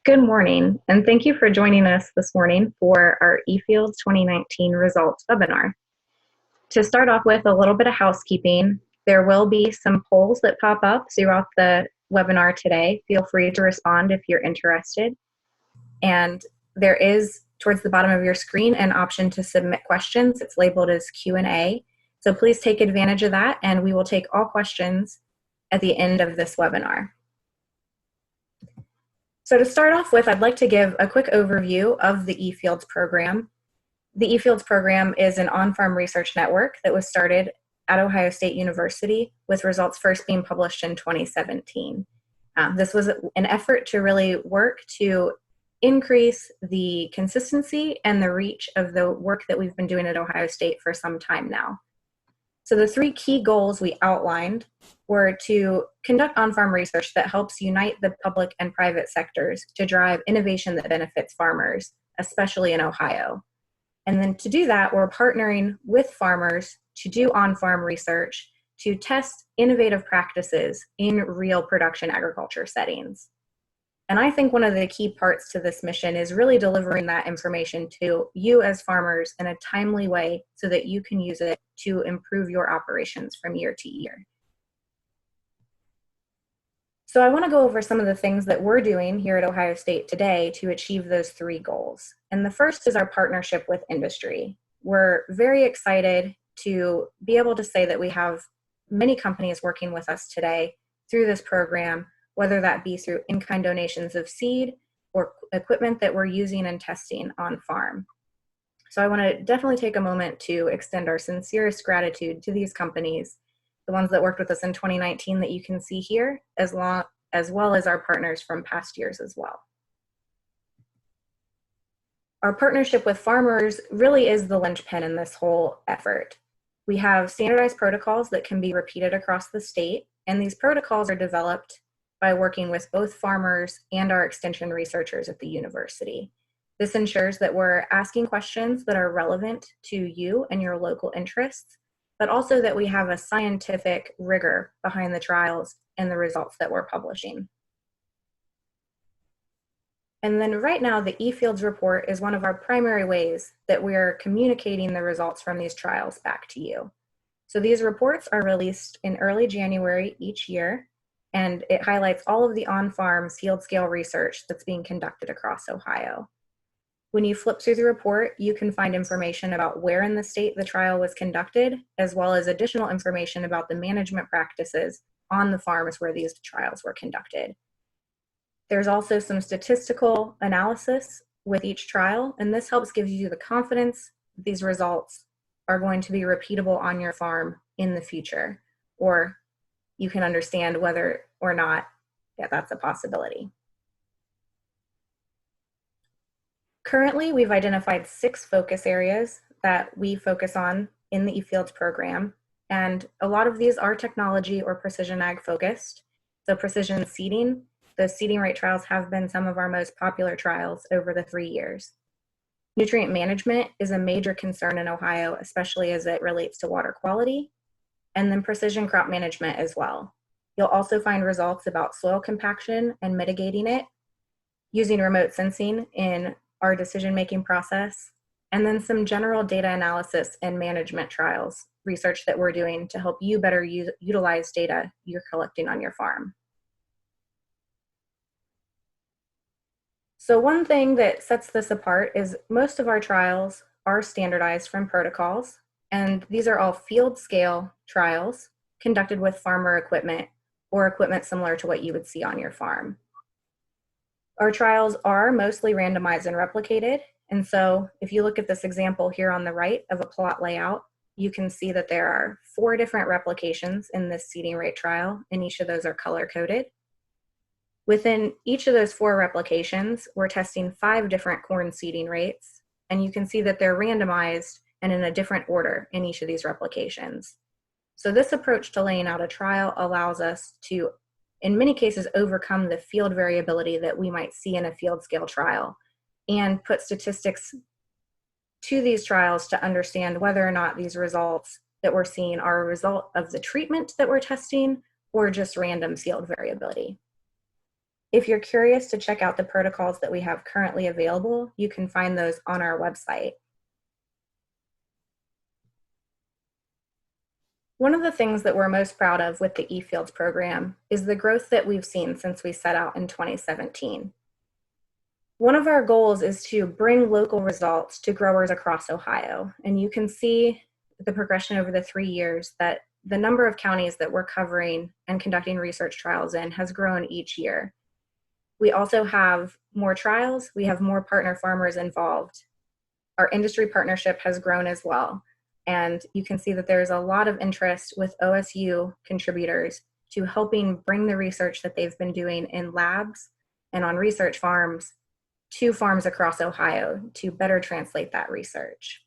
Good morning, and thank you for joining us this morning for our eFields 2019 results webinar. To start off with a little bit of housekeeping, there will be some polls that pop up throughout the webinar today. Feel free to respond if you're interested. And there is, towards the bottom of your screen, an option to submit questions. It's labeled as Q&A. So please take advantage of that, and we will take all questions at the end of this webinar. So to start off with, I'd like to give a quick overview of the eFields program. The eFields program is an on-farm research network that was started at Ohio State University, with results first being published in 2017. This was an effort to really work to increase the consistency and the reach of the work that we've been doing at Ohio State for some time now. So the three key goals we outlined were to conduct on-farm research that helps unite the public and private sectors to drive innovation that benefits farmers, especially in Ohio. And then to do that, we're partnering with farmers to do on-farm research to test innovative practices in real production agriculture settings. And I think one of the key parts to this mission is really delivering that information to you as farmers in a timely way so that you can use it to improve your operations from year to year. So I want to go over some of the things that we're doing here at Ohio State today to achieve those three goals. And the first is our partnership with industry. We're very excited to be able to say that we have many companies working with us today through this program, whether that be through in-kind donations of seed or equipment that we're using and testing on farm. So I want to definitely take a moment to extend our sincerest gratitude to these companies, the ones that worked with us in 2019 that you can see here, as well as our partners from past years as well. Our partnership with farmers really is the linchpin in this whole effort. We have standardized protocols that can be repeated across the state, and these protocols are developed by working with both farmers and our extension researchers at the university. This ensures that we're asking questions that are relevant to you and your local interests, but also that we have a scientific rigor behind the trials and the results that we're publishing. And then right now, the eFields report is one of our primary ways that we're communicating the results from these trials back to you. So these reports are released in early January each year, and it highlights all of the on-farm field scale research that's being conducted across Ohio. When you flip through the report, you can find information about where in the state the trial was conducted, as well as additional information about the management practices on the farms where these trials were conducted. There's also some statistical analysis with each trial, and this helps give you the confidence that these results are going to be repeatable on your farm in the future, or you can understand whether or not that's a possibility. Currently, we've identified 6 focus areas that we focus on in the eFields program, and a lot of these are technology or precision ag focused. So precision seeding, the seeding rate trials have been some of our most popular trials over the 3 years. Nutrient management is a major concern in Ohio, especially as it relates to water quality, and then precision crop management as well. You'll also find results about soil compaction and mitigating it, using remote sensing in our decision-making process, and then some general data analysis and management trials, research that we're doing to help you better utilize data you're collecting on your farm. So one thing that sets this apart is most of our trials are standardized from protocols, and these are all field scale trials conducted with farmer equipment or equipment similar to what you would see on your farm. Our trials are mostly randomized and replicated, and so if you look at this example here on the right of a plot layout, you can see that there are 4 different replications in this seeding rate trial, and each of those are color-coded. Within each of those 4 replications, we're testing 5 different corn seeding rates, and you can see that they're randomized and in a different order in each of these replications. So this approach to laying out a trial allows us to, in many cases, overcome the field variability that we might see in a field scale trial and put statistics to these trials to understand whether or not these results that we're seeing are a result of the treatment that we're testing or just random field variability. If you're curious to check out the protocols that we have currently available, you can find those on our website. One of the things that we're most proud of with the eFields program is the growth that we've seen since we set out in 2017. One of our goals is to bring local results to growers across Ohio, and you can see the progression over the 3 years that the number of counties that we're covering and conducting research trials in has grown each year. We also have more trials, we have more partner farmers involved. Our industry partnership has grown as well. And you can see that there's a lot of interest with OSU contributors to helping bring the research that they've been doing in labs and on research farms to farms across Ohio to better translate that research.